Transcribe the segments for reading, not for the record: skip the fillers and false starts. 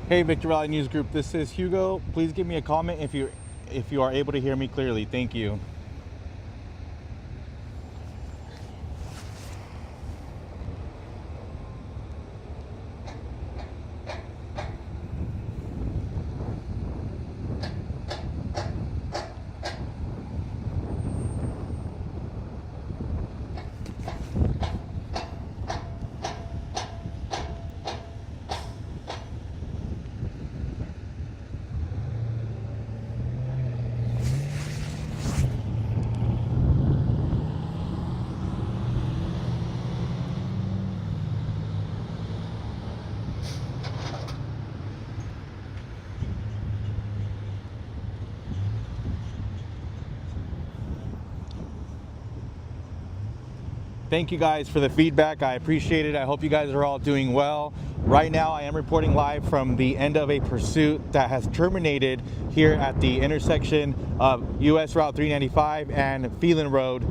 Hey, Victor Valley News Group. This is Hugo. Please give me a comment if you are able to hear me clearly. Thank you. Thank you guys for the feedback. I appreciate it. I hope you guys are all doing well. Right now, I am reporting live from the end of a pursuit that has terminated here at the intersection of US Route 395 and Phelan Road.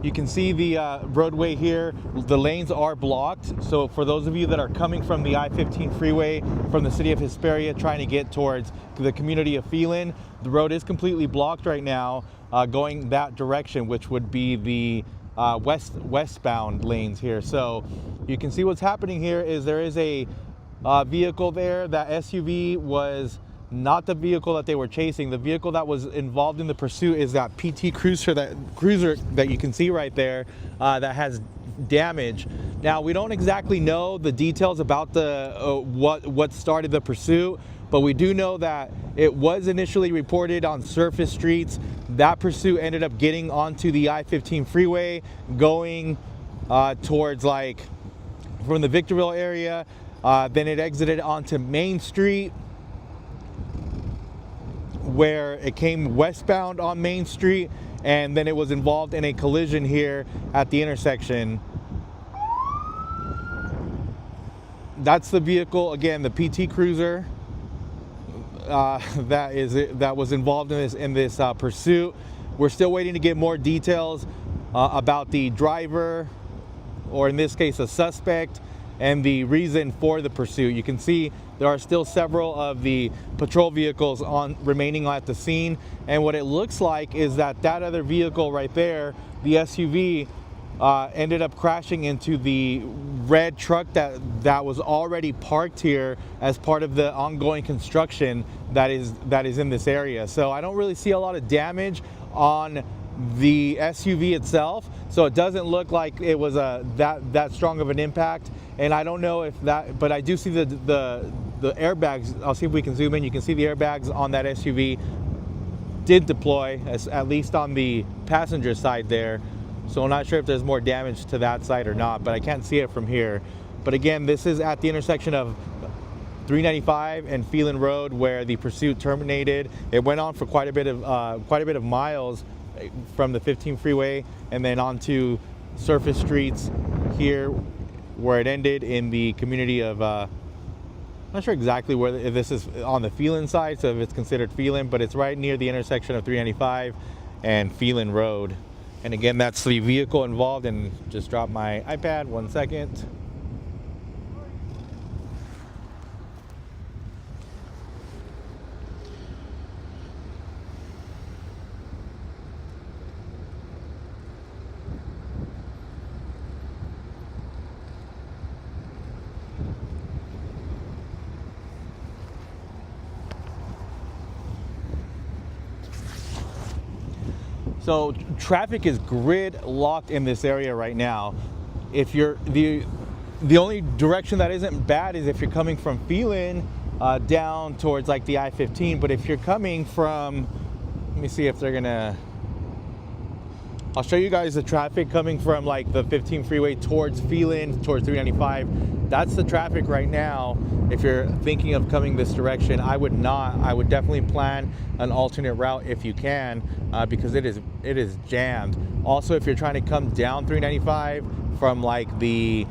You can see the roadway here. The lanes are blocked. So for those of you that are coming from the I-15 freeway from the city of Hesperia trying to get towards the community of Phelan, the road is completely blocked right now going that direction, which would be the westbound lanes here. So you can see what's happening here is there is a vehicle there. That SUV was not the vehicle that they were chasing. The vehicle that was involved in the pursuit is that PT cruiser that you can see right there that has damage. Now we don't exactly know the details about the what started the pursuit, but we do know that it was initially reported on surface streets. That pursuit ended up getting onto the I-15 freeway, going towards like from the Victorville area. Then it exited onto Main Street, where it came westbound on Main Street, and then it was involved in a collision here at the intersection. That's the vehicle, again, the PT Cruiser that was involved in this pursuit. We're still waiting to get more details about the driver, or in this case a suspect, and the reason for the pursuit. You can see there are still several of the patrol vehicles remaining at the scene, and what it looks like is that other vehicle right there, the SUV, ended up crashing into the red truck that was already parked here as part of the ongoing construction that is in this area. So I don't really see a lot of damage on the SUV itself, so it doesn't look like it was that strong of an impact. And I don't know if that, but I do see the airbags. I'll see if we can zoom in. You can see the airbags on that SUV did deploy, at least on the passenger side there. So I'm not sure if there's more damage to that side or not, but I can't see it from here. But again, this is at the intersection of 395 and Phelan Road where the pursuit terminated. It went on for quite a bit of miles from the 15 freeway and then onto surface streets here, where it ended in the community of I'm not sure exactly where, if this is on the Phelan side, so if it's considered Phelan, but it's right near the intersection of 395 and Phelan Road. And again, that's the vehicle involved. And just dropped my iPad, 1 second. So traffic is grid locked in this area right now. If you're the only direction that isn't bad is if you're coming from Phelan down towards like the I-15. But if you're coming from, let me see if they're gonna, I'll show you guys the traffic coming from like the 15 freeway towards Phelan, towards 395. That's the traffic right now. If you're thinking of coming this direction, I would not. I would definitely plan an alternate route if you can, because it is jammed. Also, if you're trying to come down 395 from like the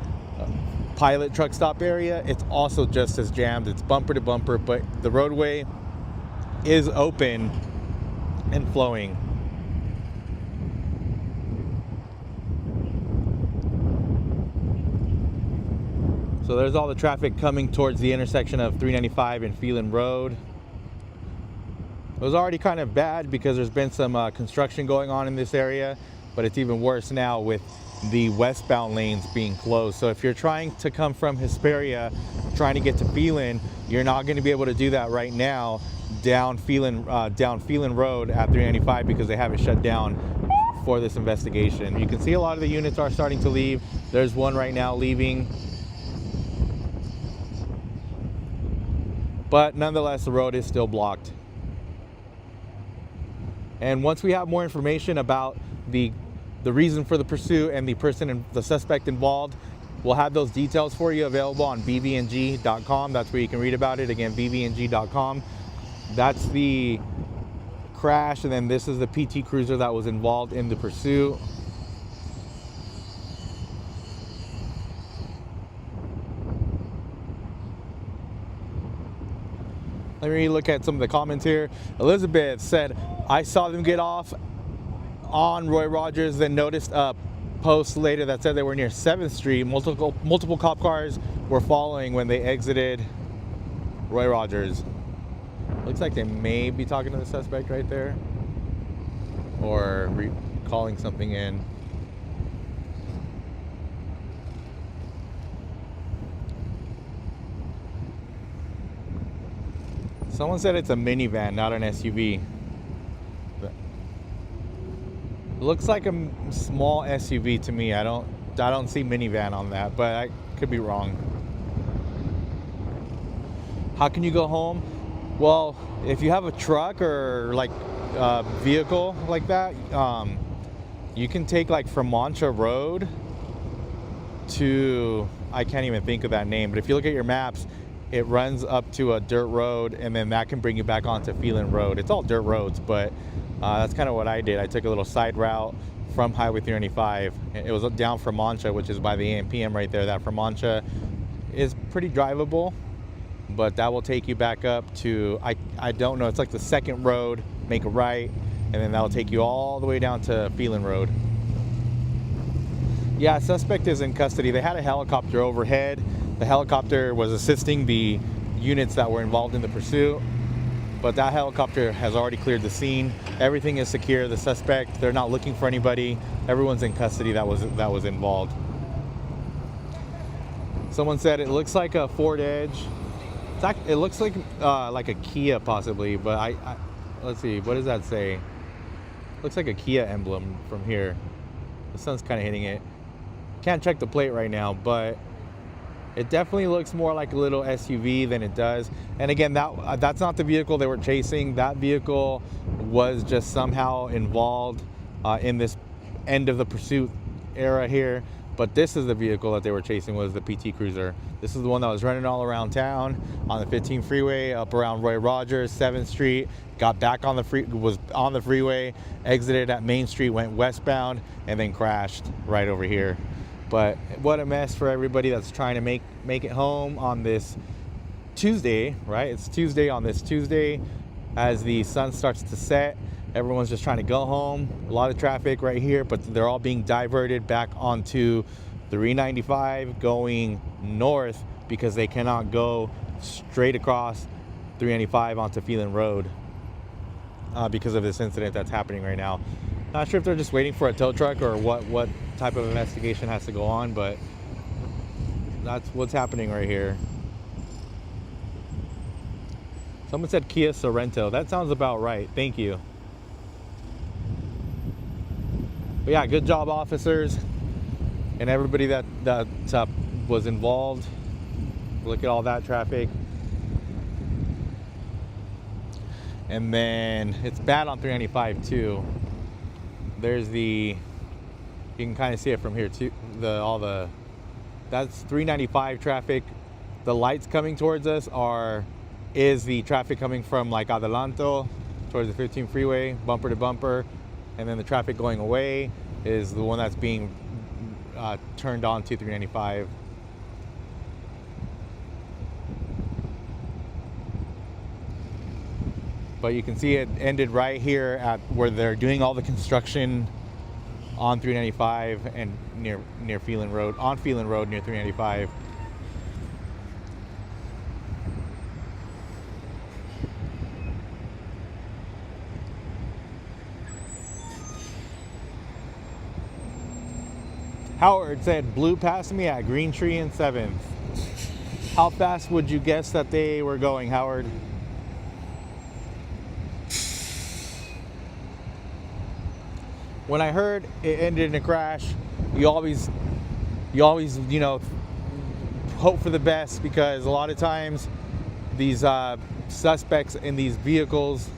pilot truck stop area, it's also just as jammed. It's bumper to bumper, but the roadway is open and flowing. So So there's all the traffic coming towards the intersection of 395 and Phelan Road. It was already kind of bad because there's been some construction going on in this area, but it's even worse now with the westbound lanes being closed. So if you're trying to come from Hesperia, trying to get to Phelan, you're not going to be able to do that right now down Phelan Road at 395 because they have it shut down for this investigation. You can see a lot of the units are starting to leave. There's one right now leaving. But nonetheless, the road is still blocked. And once we have more information about the reason for the pursuit and the suspect involved, we'll have those details for you available on VVNG.com. That's where you can read about it. Again, VVNG.com. That's the crash, and then this is the PT Cruiser that was involved in the pursuit. Let me look at some of the comments here. Elizabeth said, I saw them get off on Roy Rogers, then noticed a post later that said they were near 7th Street. Multiple cop cars were following when they exited Roy Rogers. Looks like they may be talking to the suspect right there, or calling something in. Someone said it's a minivan, not an SUV. It looks like a small SUV to me. I don't see minivan on that, but I could be wrong. How can you go home? Well, if you have a truck or like a vehicle like that, you can take like from Mancha Road to, I can't even think of that name, but if you look at your maps, it runs up to a dirt road, and then that can bring you back onto Phelan Road. It's all dirt roads, but that's kind of what I did. I took a little side route from Highway 395. It was down from Mancha, which is by the AMPM right there. That from Mancha is pretty drivable, but that will take you back up to, I don't know, it's like the second road, make a right, and then that'll take you all the way down to Phelan Road. Yeah, suspect is in custody. They had a helicopter overhead. The helicopter was assisting the units that were involved in the pursuit, but that helicopter has already cleared the scene. Everything is secure. The suspect, they're not looking for anybody. Everyone's in custody that was involved. Someone said it looks like a Ford Edge. It looks like a Kia possibly, but I let's see, what does that say? Looks like a Kia emblem from here. The sun's kind of hitting it. Can't check the plate right now, but it definitely looks more like a little SUV than it does. And again, that's not the vehicle they were chasing. That vehicle was just somehow involved in this end of the pursuit era here. But this is the vehicle that they were chasing, was the PT Cruiser. This is the one that was running all around town on the 15 freeway, up around Roy Rogers, 7th Street, got back on was on the freeway, exited at Main Street, went westbound, and then crashed right over here. But what a mess for everybody that's trying to make it home on this Tuesday, right? It's Tuesday on this Tuesday as the sun starts to set. Everyone's just trying to go home. A lot of traffic right here, but they're all being diverted back onto 395 going north because they cannot go straight across 395 onto Phelan Road because of this incident that's happening right now. Not sure if they're just waiting for a tow truck or what type of investigation has to go on, but that's what's happening right here. Someone said Kia Sorento. That sounds about right. Thank you. But yeah, good job, officers, and everybody that was involved. Look at all that traffic. And then it's bad on 395 too. There's you can kind of see it from here too. That's 395 traffic. The lights coming towards us is the traffic coming from like Adelanto towards the 15 freeway, bumper to bumper. And then the traffic going away is the one that's being turned on to 395. But you can see it ended right here at where they're doing all the construction on 395 and near Phelan Road, on Phelan Road near 395. Howard said, blew past me at Green Tree and 7th. How fast would you guess that they were going, Howard? When I heard it ended in a crash, you always, you know, hope for the best, because a lot of times these suspects in these vehicles,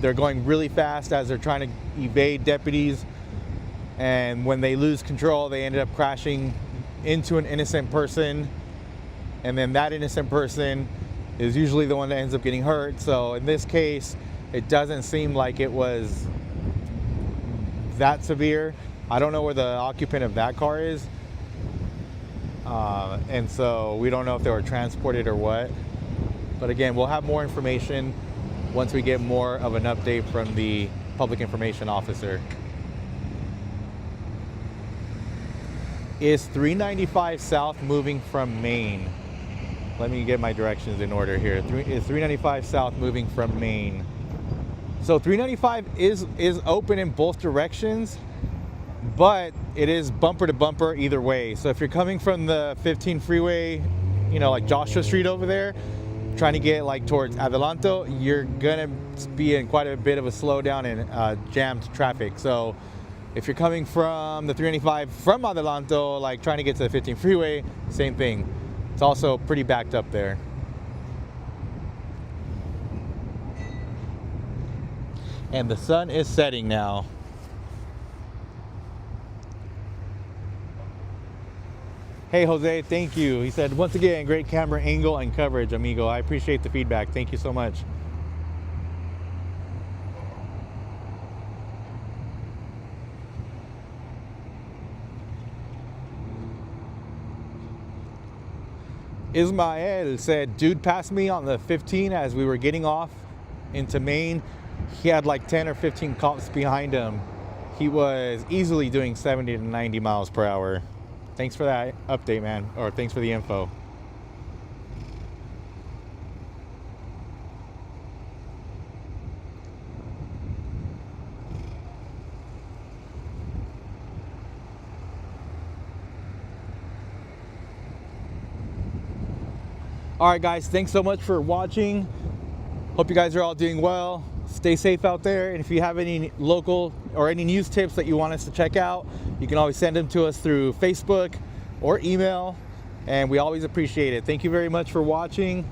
they're going really fast as they're trying to evade deputies, and when they lose control, they ended up crashing into an innocent person, and then that innocent person is usually the one that ends up getting hurt. So in this case, it doesn't seem like it was that severe. I don't know where the occupant of that car is, and so we don't know if they were transported or what. But again, we'll have more information once we get more of an update from the public information officer. Is 395 South moving from Maine? Let me get my directions in order here. Is 395 South moving from Maine? So 395 is open in both directions, but it is bumper to bumper either way. So if you're coming from the 15 freeway, you know, like Joshua Street over there, trying to get like towards Adelanto, you're gonna be in quite a bit of a slowdown and jammed traffic. So if you're coming from the 395 from Adelanto, like trying to get to the 15 freeway, same thing. It's also pretty backed up there. And the sun is setting now. Hey Jose, thank you. He said, once again, great camera angle and coverage, amigo. I appreciate the feedback. Thank you so much. Ismael said, dude passed me on the 15 as we were getting off into Maine. He had like 10 or 15 cops behind him. He was easily doing 70 to 90 miles per hour. Thanks for that update, man, or thanks for the info. All right, guys, thanks so much for watching. Hope you guys are all doing well. Stay safe out there. And if you have any local or any news tips that you want us to check out, you can always send them to us through Facebook or email, and we always appreciate it. Thank you very much for watching.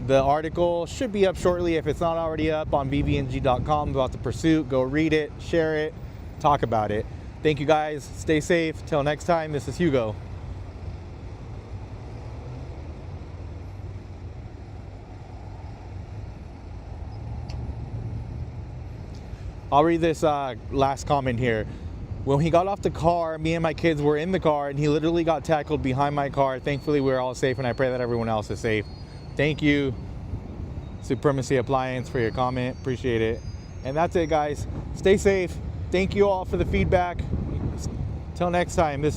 The article should be up shortly if it's not already up on VVNG.com about the pursuit. Go read it, share it, talk about it. Thank you guys. Stay safe. Till next time, this is Hugo. I'll read this last comment here. When he got off the car, me and my kids were in the car, and he literally got tackled behind my car. Thankfully, we're all safe, and I pray that everyone else is safe. Thank you, Supremacy Appliance, for your comment. Appreciate it. And that's it, guys. Stay safe. Thank you all for the feedback. Till next time. This